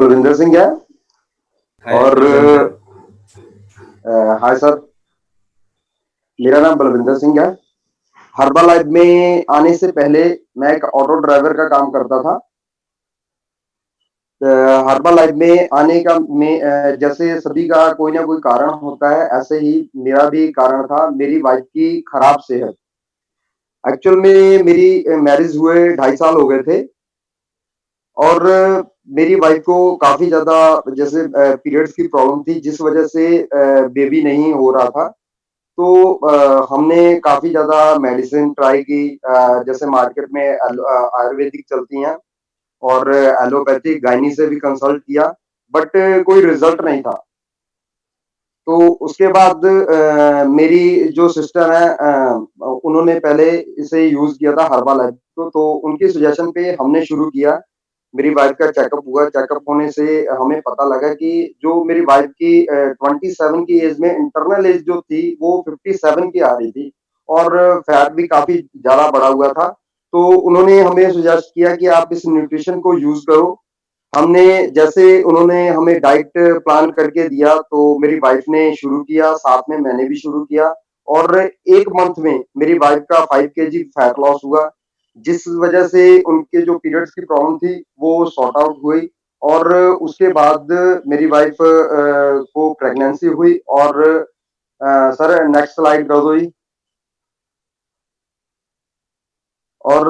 बलविंदर सिंह है। हाय और Balwinder. Hi sir, मेरा नाम बलविंदर सिंह है। हर्बल लाइफ में आने से पहले मैं एक ऑटो ड्राइवर का काम करता था। हर्बल लाइफ में आने का जैसे सभी का कोई ना कोई कारण होता है, ऐसे ही मेरा भी कारण था, मेरी वाइफ की खराब सेहत। एक्चुअल में मेरी मैरिज हुए 2.5 साल हो गए थे। और मेरी वाइफ को काफ़ी ज़्यादा जैसे पीरियड्स की प्रॉब्लम थी, जिस वजह से बेबी नहीं हो रहा था। तो हमने काफ़ी ज़्यादा मेडिसिन ट्राई की, जैसे मार्केट में आयुर्वेदिक चलती हैं और एलोपैथिक गायनी से भी कंसल्ट किया, बट कोई रिजल्ट नहीं था। तो उसके बाद मेरी जो सिस्टर है, उन्होंने पहले इसे यूज़ किया था हर्बल लाइफ को, तो उनकी सजेशन पे हमने शुरू किया। मेरी वाइफ का चेकअप हुआ, चेकअप होने से हमें पता लगा कि जो मेरी वाइफ की 27 की एज में इंटरनल एज जो थी वो 57 की आ रही थी, और फैट भी काफ़ी ज़्यादा बढ़ा हुआ था। तो उन्होंने हमें सजेस्ट किया कि आप इस न्यूट्रिशन को यूज़ करो। हमने जैसे उन्होंने हमें डाइट प्लान करके दिया, तो मेरी वाइफ ने शुरू किया, साथ में मैंने भी शुरू किया, और 1 मंथ में मेरी वाइफ का 5 केजी फैट लॉस हुआ, जिस वजह से उनके जो पीरियड्स की प्रॉब्लम थी वो सॉर्ट आउट हुई। और उसके बाद मेरी वाइफ को प्रेगनेंसी हुई। और सर नेक्स्ट स्लाइड कर दो जी। और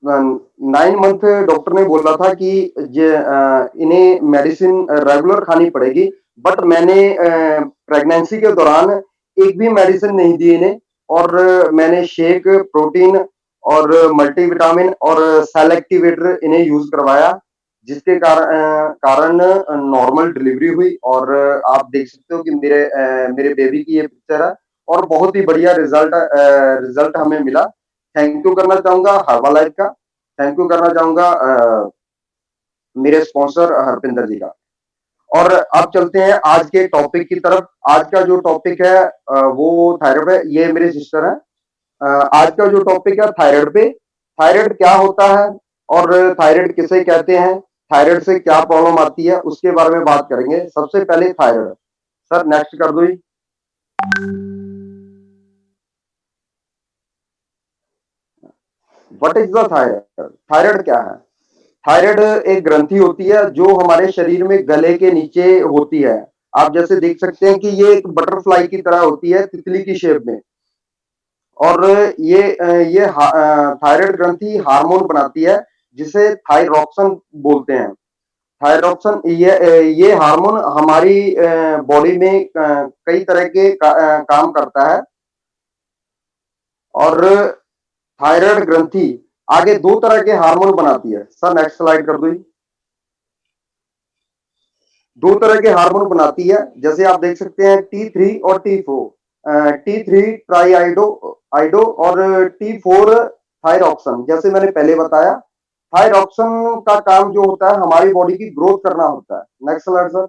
9 मंथ डॉक्टर ने बोला था कि इन्हें मेडिसिन रेगुलर खानी पड़ेगी, बट मैंने प्रेगनेंसी के दौरान एक भी मेडिसिन नहीं दी इन्हें। और मैंने शेक, प्रोटीन और मल्टीविटामिन और सेल एक्टिवेटर इन्हें यूज करवाया, जिसके कारण नॉर्मल डिलीवरी हुई। और आप देख सकते हो कि मेरे बेबी की ये पिक्चर है, और बहुत ही बढ़िया रिजल्ट हमें मिला। थैंक यू करना चाहूंगा हर्बल लाइफ का, थैंक यू करना चाहूंगा मेरे स्पॉन्सर हरपिंदर जी का। और अब चलते हैं आज के टॉपिक की तरफ। आज का जो टॉपिक है वो थायराइड है। ये मेरे सिस्टर है। आज का जो टॉपिक है थायराइड पे, थायराइड क्या होता है और थायराइड किसे कहते हैं, थायराइड से क्या प्रॉब्लम आती है, उसके बारे में बात करेंगे। सबसे पहले थायराइड। सर नेक्स्ट कर दो जी। What is the thyroid? Thyroid क्या है? थायराइड एक ग्रंथि होती है जो हमारे शरीर में गले के नीचे होती है। आप जैसे देख सकते हैं कि ये एक बटरफ्लाई की तरह होती है, तितली की शेप में। और ये थायराइड ग्रंथि हार्मोन बनाती है, जिसे थायरॉक्सिन बोलते हैं। थायरॉक्सिन ये हार्मोन हमारी बॉडी में कई तरह के काम करता है। और थायराइड ग्रंथि आगे 2 तरह के हार्मोन बनाती है। सर नेक्स्ट स्लाइड कर दो जी। 2 तरह के हार्मोन बनाती है, जैसे आप देख सकते हैं T3 और T4। T3 ट्राई आइडो आइडो और T4 थायरॉक्सिन। जैसे मैंने पहले बताया, थायरॉक्सिन का काम जो होता है हमारी बॉडी की ग्रोथ करना होता है। Next slide sir.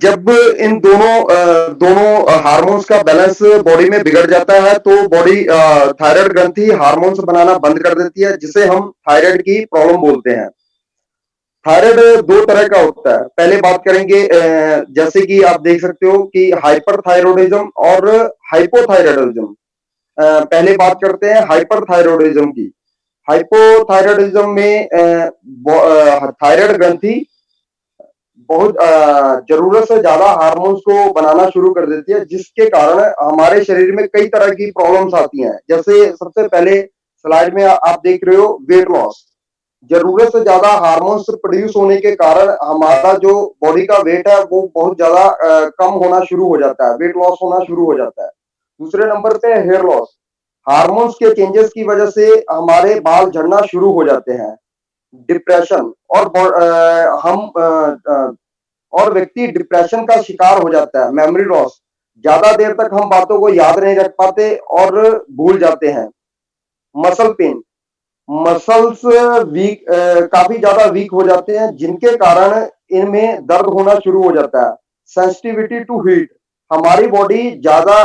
जब इन दोनों हार्मोन्स का बैलेंस बॉडी में बिगड़ जाता है, तो बॉडी थायराइड ग्रंथि हार्मोन्स बनाना बंद कर देती है, जिसे हम थायराइड की प्रॉब्लम बोलते हैं। थायराइड 2 तरह का होता है। पहले बात करेंगे, जैसे कि आप देख सकते हो कि हाइपरथायरॉयडिज्म और हाइपोथायरॉयडिज्म। पहले बात करते हैं हाइपरथायरॉयडिज्म की। हाइपोथायरॉयडिज्म में थायराइड ग्रंथि बहुत जरूरत से ज्यादा हार्मोन्स को बनाना शुरू कर देती है, जिसके कारण हमारे शरीर में कई तरह की प्रॉब्लम्स आती हैं। जैसे सबसे पहले स्लाइड में आप देख रहे हो, वेट लॉस। जरूरत से ज्यादा हार्मोन्स प्रोड्यूस होने के कारण हमारा जो बॉडी का वेट है वो बहुत ज्यादा कम होना शुरू हो जाता है, वेट लॉस होना शुरू हो जाता है। दूसरे नंबर पे हेयर लॉस। हार्मोन्स के चेंजेस की वजह से हमारे बाल झड़ना शुरू हो जाते हैं। डिप्रेशन और और व्यक्ति डिप्रेशन का शिकार हो जाता है। मेमोरी लॉस, ज्यादा देर तक हम बातों को याद नहीं रख पाते और भूल जाते हैं। मसल पेन, मसल्स काफी ज्यादा वीक हो जाते हैं, जिनके कारण इनमें दर्द होना शुरू हो जाता है। सेंसिटिविटी टू हीट, हमारी बॉडी ज्यादा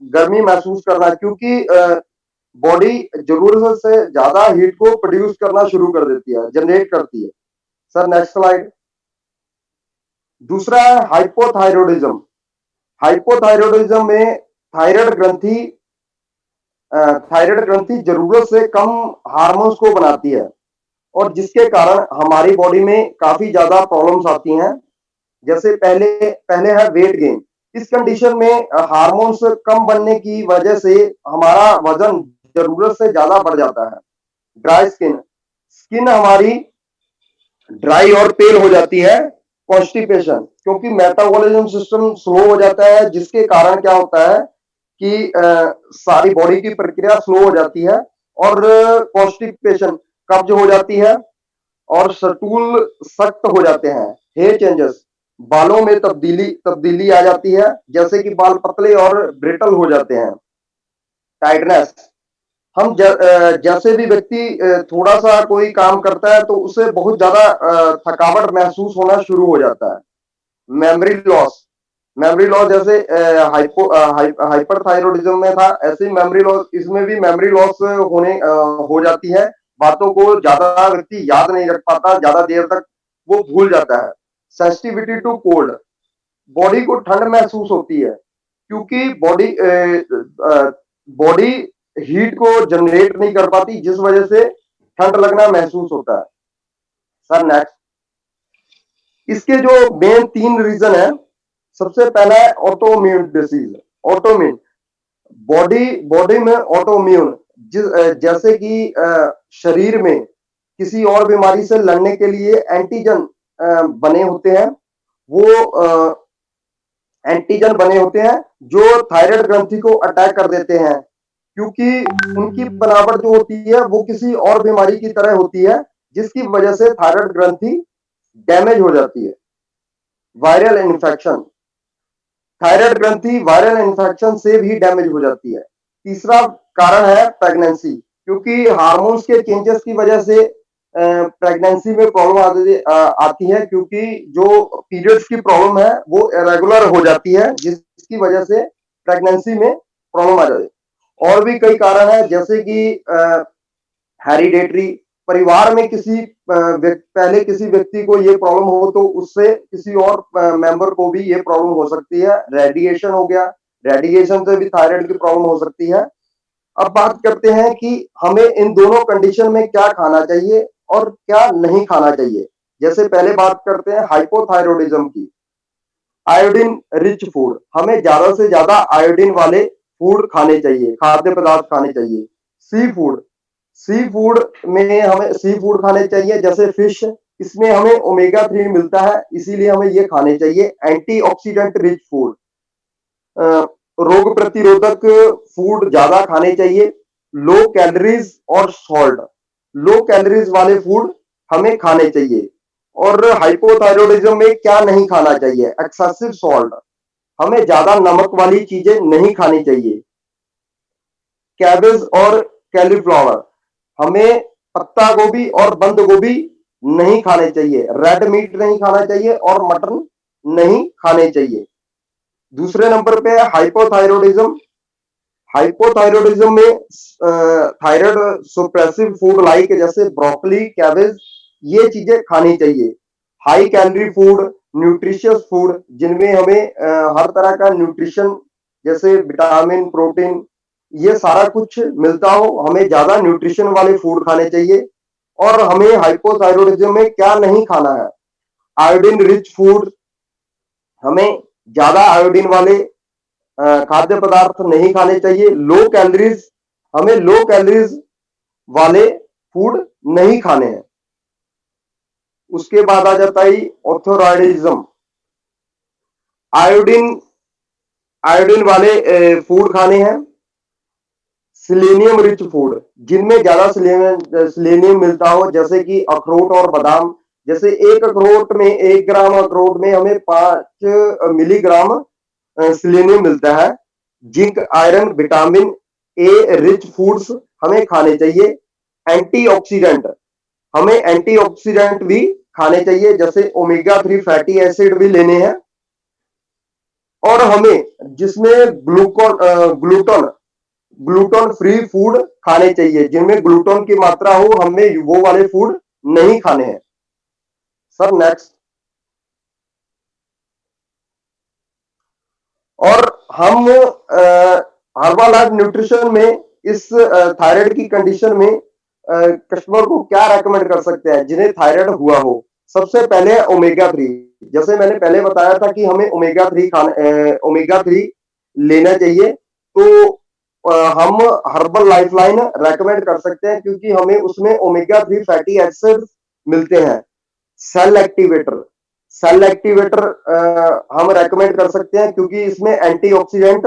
गर्मी महसूस करना, क्योंकि बॉडी जरूरत से ज्यादा हीट को प्रोड्यूस करना शुरू कर देती है, जनरेट करती है। Sir next slide. दूसरा है हाइपोथायरॉयडिज्म। हाइपोथायरॉयडिज्म में थायराइड ग्रंथि जरूरत से कम हार्मोन्स को बनाती है, और जिसके कारण हमारी बॉडी में काफी ज्यादा प्रॉब्लम्स आती हैं। जैसे पहले पहले है वेट गेन। इस कंडीशन में हार्मोन्स कम बनने की वजह से हमारा वजन जरूरत से ज्यादा बढ़ जाता है। ड्राई स्किन, स्किन हमारी ड्राई और पेल हो जाती है। कॉन्स्टिपेशन, क्योंकि मेटाबॉलिज्म सिस्टम स्लो हो जाता है, जिसके कारण क्या होता है कि सारी बॉडी की प्रक्रिया स्लो हो जाती है, और कॉन्स्टिपेशन, कब्ज हो जाती है, और स्टूल सख्त हो जाते हैं। हेयर चेंजेस, बालों में तब्दीली आ जाती है, जैसे कि बाल पतले और ब्रिटल हो जाते हैं। टाइटनेस, हम जैसे भी व्यक्ति थोड़ा सा कोई काम करता है तो उसे बहुत ज्यादा थकावट महसूस होना शुरू हो जाता है। मेमोरी लॉस, मेमोरी लॉस जैसे हाइपरथायरॉयडिज्म में था, ऐसे ही मेमोरी लॉस, इसमें भी मेमोरी लॉस हो जाती है। बातों को ज्यादा व्यक्ति याद नहीं रख पाता, ज्यादा देर तक वो भूल जाता है। सेंसिटिविटी टू कोल्ड, बॉडी को ठंड महसूस होती है, क्योंकि बॉडी हीट को जनरेट नहीं कर पाती, जिस वजह से ठंड लगना महसूस होता है। Sir next. इसके जो मेन 3 रीजन है, सबसे पहला है autoimmune disease. Autoimmune, body body में ऑटोइम्यून, जैसे कि शरीर में किसी और बीमारी से लड़ने के लिए एंटीजन बने होते हैं। वो एंटीजन बने होते हैं जो थायराइड ग्रंथि को अटैक कर देते हैं, क्योंकि उनकी बनावट जो होती है वो किसी और बीमारी की तरह होती है, जिसकी वजह से थायराइड ग्रंथि डैमेज हो जाती है। वायरल इन्फेक्शन, थायराइड ग्रंथि वायरल इन्फेक्शन से भी डैमेज हो जाती है। तीसरा कारण है प्रेगनेंसी, क्योंकि हार्मोन्स के चेंजेस की वजह से प्रेगनेंसी में प्रॉब्लम आती है, क्योंकि जो पीरियड्स की प्रॉब्लम है वो इरेगुलर हो जाती है, जिसकी वजह से प्रेगनेंसी में प्रॉब्लम आ जाती है। और भी कई कारण है, जैसे कि हेरिडेटरी, परिवार में पहले किसी व्यक्ति को ये प्रॉब्लम हो तो उससे किसी और मेंबर को भी ये प्रॉब्लम हो सकती है। रेडिएशन हो गया, रेडिएशन से भी थायराइड की प्रॉब्लम हो सकती है। अब बात करते हैं कि हमें इन दोनों कंडीशन में क्या खाना चाहिए और क्या नहीं खाना चाहिए। जैसे पहले बात करते हैं हाइपोथायरॉयडिज्म की। आयोडीन रिच फूड, हमें ज्यादा से ज्यादा आयोडीन वाले फूड खाने चाहिए, खाद्य पदार्थ खाने चाहिए। सी फूड, सी फूड में हमें सी फूड खाने चाहिए, जैसे फिश, इसमें हमें ओमेगा 3 मिलता है, इसीलिए हमें ये खाने चाहिए। एंटीऑक्सीडेंट रिच फूड, रोग प्रतिरोधक फूड ज्यादा खाने चाहिए। लो कैलोरीज और सॉल्ट, लो कैलोरीज वाले फूड हमें खाने चाहिए। और हाइपोथायरॉयडिज्म में क्या नहीं खाना चाहिए, एक्सेसिव सॉल्ट, हमें ज्यादा नमक वाली चीजें नहीं खानी चाहिए। कैबेज और कैलीफ्लावर, हमें पत्ता गोभी और बंद गोभी नहीं खाने चाहिए। रेड मीट नहीं खाना चाहिए और मटन नहीं खाने चाहिए। दूसरे नंबर पे है हाइपोथायरॉयडिज्म। हाइपोथायरॉयडिज्म में थायराइड सुप्रेसिव फूड लाइक जैसे ब्रोकली, कैबेज, ये चीजें खानी चाहिए। High calorie food, nutritious food, जिनमें हमें हर तरह का न्यूट्रिशन जैसे विटामिन, प्रोटीन, ये सारा कुछ मिलता हो, हमें ज्यादा न्यूट्रिशन वाले फूड खाने चाहिए। और हमें हाइपोथायरॉयडिज्म में क्या नहीं खाना है, आयोडीन रिच फूड, हमें ज्यादा आयोडीन वाले खाद्य पदार्थ नहीं खाने चाहिए। लो कैलोरीज, हमें लो कैलोरीज वाले फूड नहीं खाने हैं। उसके बाद आ जाता है ऑर्थोराइडिज्म। आयोडीन आयोडीन वाले फूड खाने हैं। सिलेनियम रिच फूड, जिनमें ज्यादा सिलेनियम मिलता हो, जैसे कि अखरोट और बादाम। जैसे एक अखरोट में 1 ग्राम अखरोट में हमें 5 मिलीग्राम सिलेनियम मिलता है। Zinc, iron, vitamin A rich foods हमें खाने चाहिए। एंटीऑक्सीडेंट, हमें एंटीऑक्सीडेंट भी खाने चाहिए, जैसे ओमेगा 3 फैटी एसिड भी लेने हैं। और हमें जिसमें ग्लूटन ग्लूटन फ्री फूड खाने चाहिए, जिनमें ग्लूटन की मात्रा हो, हमें वो वाले फूड नहीं खाने हैं। Sir next. और हम हर्बल लाइफ न्यूट्रिशन में इस थायराइड की कंडीशन में कस्टमर को क्या रेकमेंड कर सकते हैं जिन्हें थायराइड हुआ हो। सबसे पहले ओमेगा 3, जैसे मैंने पहले बताया था कि हमें ओमेगा 3 लेना चाहिए। तो हम हर्बल लाइफलाइन रेकमेंड कर सकते हैं क्योंकि हमें उसमें ओमेगा 3 फैटी एसिड मिलते हैं। सेल एक्टिवेटर सेल एक्टिवेटर हम रेकमेंड कर सकते हैं क्योंकि इसमें एंटीऑक्सीडेंट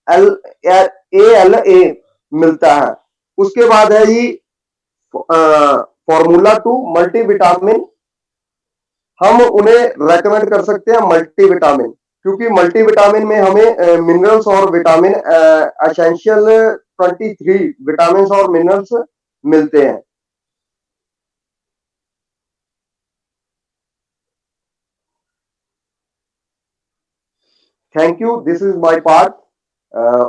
एल ए मिलता है। उसके बाद है ये फॉर्मूला 2 मल्टीविटामिन, हम उन्हें रेकमेंड कर सकते हैं मल्टीविटामिन क्योंकि मल्टीविटामिन में हमें मिनरल्स और विटामिन एसेंशियल 23 विटामिन और मिनरल्स मिलते हैं। Thank you, this is my part.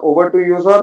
Over to you sir.